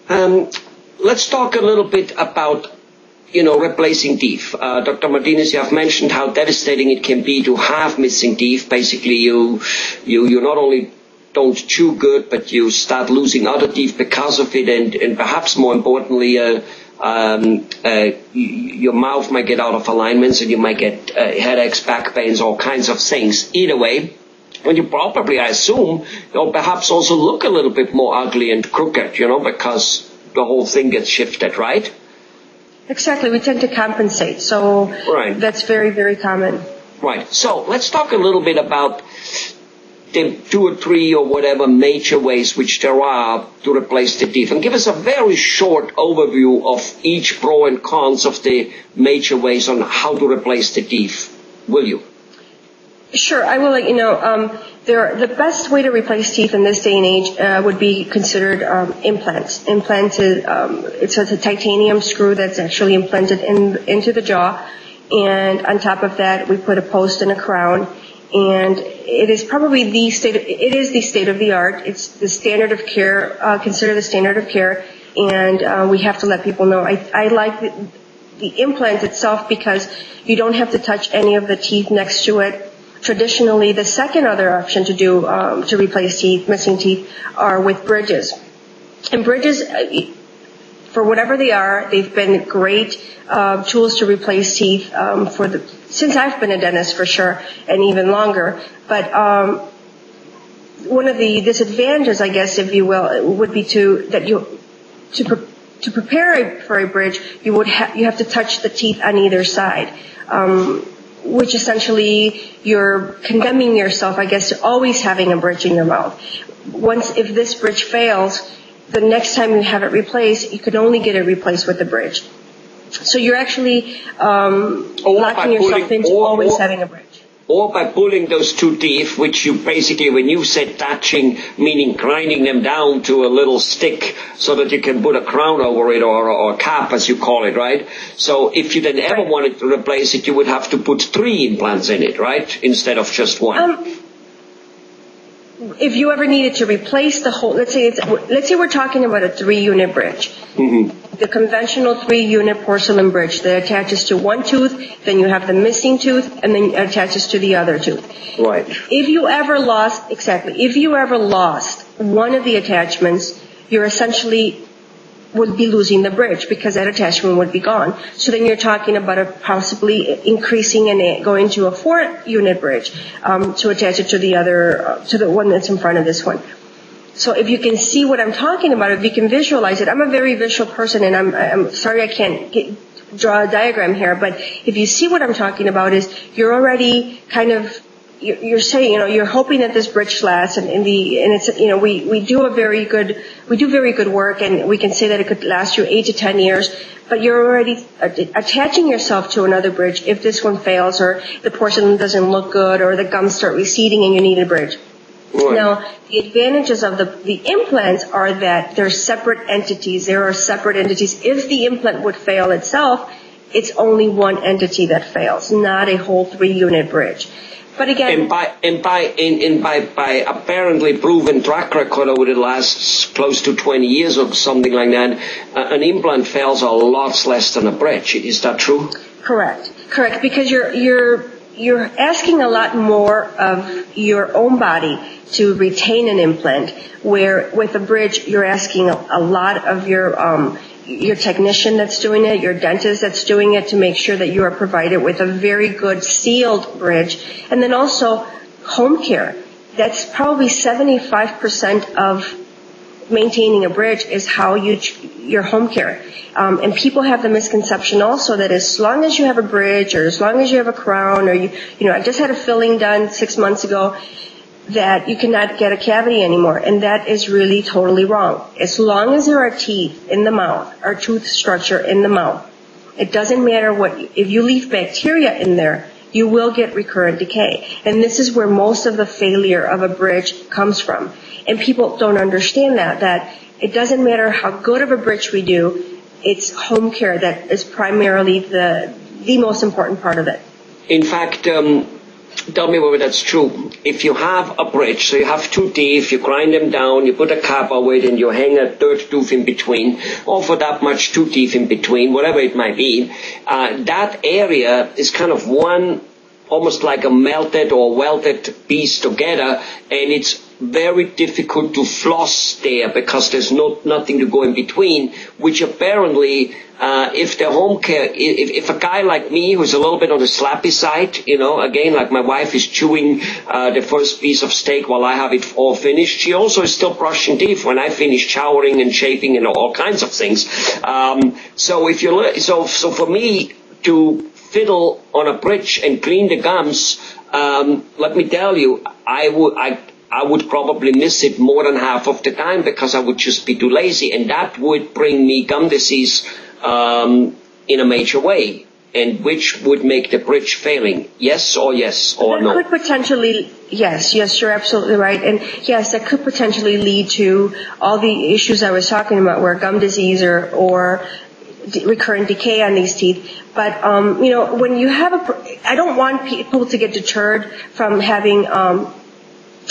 Let's talk a little bit about, replacing teeth. Dr. Martinez, you have mentioned how devastating it can be to have missing teeth. Basically, you not only don't chew good, but you start losing other teeth because of it, and perhaps more importantly, your mouth might get out of alignment, and you might get headaches, back pains, all kinds of things. Either way, and you probably, I assume, perhaps also look a little bit more ugly and crooked, because the whole thing gets shifted, right? Exactly. We tend to compensate. So right. That's very, very common. Right. So let's talk a little bit about the 2 or 3 or whatever major ways which there are to replace the teeth. And give us a very short overview of each pro and cons of the major ways on how to replace the teeth. Will you? Sure, I will let you know. The best way to replace teeth in this day and age would be considered implants. Implants is it's a titanium screw that's actually implanted into the jaw, and on top of that we put a post and a crown. And it is probably the state of the art. It's the standard of care. Consider the standard of care, and we have to let people know. I like the implant itself because you don't have to touch any of the teeth next to it. Traditionally, the second other option to do to replace missing teeth, are with bridges. And bridges, for whatever they are, they've been great tools to replace teeth since I've been a dentist, for sure, and even longer. But one of the disadvantages, I guess, if you will, would be to prepare for a bridge, you have to touch the teeth on either side. Which essentially you're condemning yourself, I guess, to always having a bridge in your mouth. If this bridge fails, the next time you have it replaced, you can only get it replaced with a bridge. So you're actually locking yourself into always having a bridge. Or by pulling those 2 teeth, which you basically, when you said touching, meaning grinding them down to a little stick so that you can put a crown over it or a cap, as you call it, right? So if you then ever wanted to replace it, you would have to put 3 implants in it, right? Instead of just 1. If you ever needed to replace the whole, let's say we're talking about a 3-unit bridge. Mm-hmm. The conventional 3-unit porcelain bridge that attaches to one tooth, then you have the missing tooth, and then it attaches to the other tooth. Right. If you ever lost one of the attachments, you're essentially would be losing the bridge because that attachment would be gone. So then you're talking about possibly increasing and going to a 4-unit bridge to attach it to the one that's in front of this one. So if you can see what I'm talking about, if you can visualize it, I'm a very visual person, and I'm sorry I can't draw a diagram here, but if you see what I'm talking about, is you're already kind of you're saying, you're hoping that this bridge lasts, and it's, we do very good work, and we can say that it could last you 8 to 10 years, but you're already attaching yourself to another bridge if this one fails, or the porcelain doesn't look good, or the gums start receding and you need a bridge. Right. Now, the advantages of the implants are that they're separate entities. There are separate entities. If the implant would fail itself, it's only one entity that fails, not a whole 3-unit bridge. But again, and by apparently proven track record over the last close to 20 years or something like that, an implant fails a lot less than a bridge. Is that true? Correct. Because you're asking a lot more of your own body to retain an implant, where with a bridge you're asking a lot of your technician that's doing it, your dentist that's doing it, to make sure that you are provided with a very good sealed bridge. And then also home care. That's probably 75% of maintaining a bridge is how your home care. And people have the misconception also that as long as you have a bridge, or as long as you have a crown, or I just had a filling done 6 months ago, that you cannot get a cavity anymore. And that is really totally wrong. As long as there are teeth in the mouth, or tooth structure in the mouth, it doesn't matter if you leave bacteria in there, you will get recurrent decay. And this is where most of the failure of a bridge comes from. And people don't understand that it doesn't matter how good of a bridge we do, it's home care that is primarily the most important part of it. In fact, Tell me whether that's true. If you have a bridge, so you have two teeth, you grind them down, you put a cap over it, and you hang a third tooth in between, or for that much, two teeth in between, whatever it might be, that area is kind of one, almost like a melted or welded piece together, and it's very difficult to floss there because there's nothing to go in between, which apparently, if the home care, if a guy like me who's a little bit on the slappy side, again, like my wife is chewing the first piece of steak while I have it all finished, she also is still brushing teeth when I finish showering and shaving and all kinds of things. So for me to fiddle on a bridge and clean the gums, let me tell you, I would probably miss it more than half of the time because I would just be too lazy, and that would bring me gum disease in a major way, and which would make the bridge failing. Yes or no? That could potentially, yes, you're absolutely right. And yes, that could potentially lead to all the issues I was talking about, where gum disease or recurrent decay on these teeth. But, when you have I don't want people to get deterred from having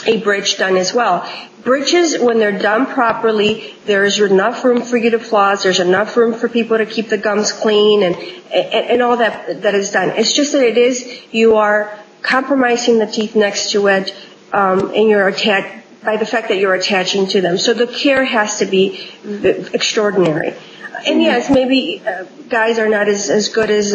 a bridge done as well. Bridges, when they're done properly, there's enough room for you to floss, there's enough room for people to keep the gums clean and all that is done. It's just that you are compromising the teeth next to it, and you're by the fact that you're attaching to them. So the care has to be extraordinary. And yes, maybe guys are not as good as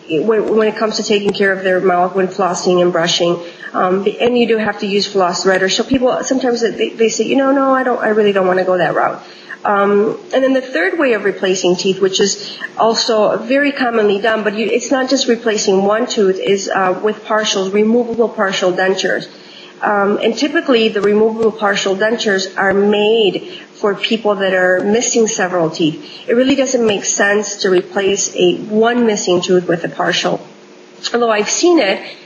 when it comes to taking care of their mouth when flossing and brushing. And you do have to use floss threader. So people sometimes they say, no, I really don't want to go that route. And then the third way of replacing teeth, which is also very commonly done, but it's not just replacing one tooth, is with partials, removable partial dentures. And typically the removable partial dentures are made for people that are missing several teeth. It really doesn't make sense to replace one missing tooth with a partial. Although I've seen it,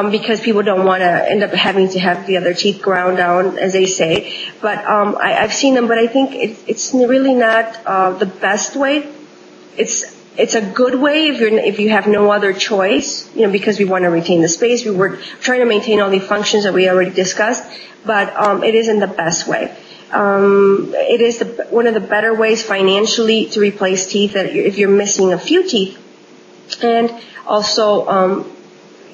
because people don't want to end up having to have the other teeth ground down, as they say. But I've seen them, but I think it's really not the best way. It's a good way if you have no other choice, because we want to retain the space. We were trying to maintain all the functions that we already discussed, but it isn't the best way. It is one of the better ways financially to replace teeth if you're missing a few teeth. And also,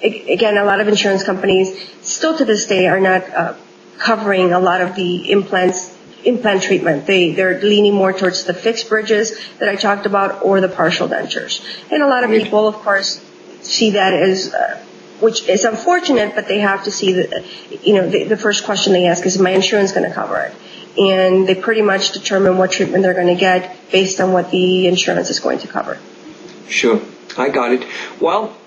again, a lot of insurance companies still to this day are not covering a lot of the implant treatment. They're leaning more towards the fixed bridges that I talked about or the partial dentures. And a lot of people, of course, see that as which is unfortunate, but they have to see that, the first question they ask is my insurance going to cover it? And they pretty much determine what treatment they're going to get based on what the insurance is going to cover. Sure, I got it. Well,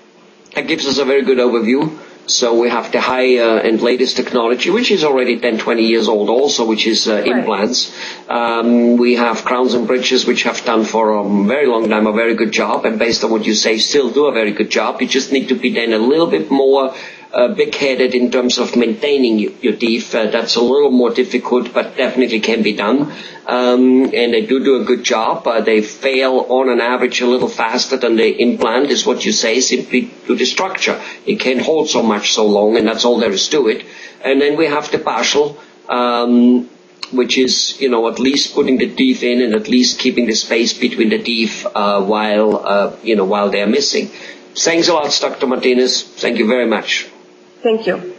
that gives us a very good overview. So we have the high and latest technology, which is already 10, 20 years old also, which is implants. We have crowns and bridges, which have done for a very long time a very good job. And based on what you say, still do a very good job. You just need to be then a little bit more big-headed in terms of maintaining your teeth. That's a little more difficult, but definitely can be done. And they do a good job. They fail on an average a little faster than the implant, is what you say, simply to the structure. It can't hold so much so long, and that's all there is to it. And then we have the partial, which is, at least putting the teeth in and at least keeping the space between the teeth while they're missing. Thanks a lot, Dr. Martinez. Thank you very much. Thank you.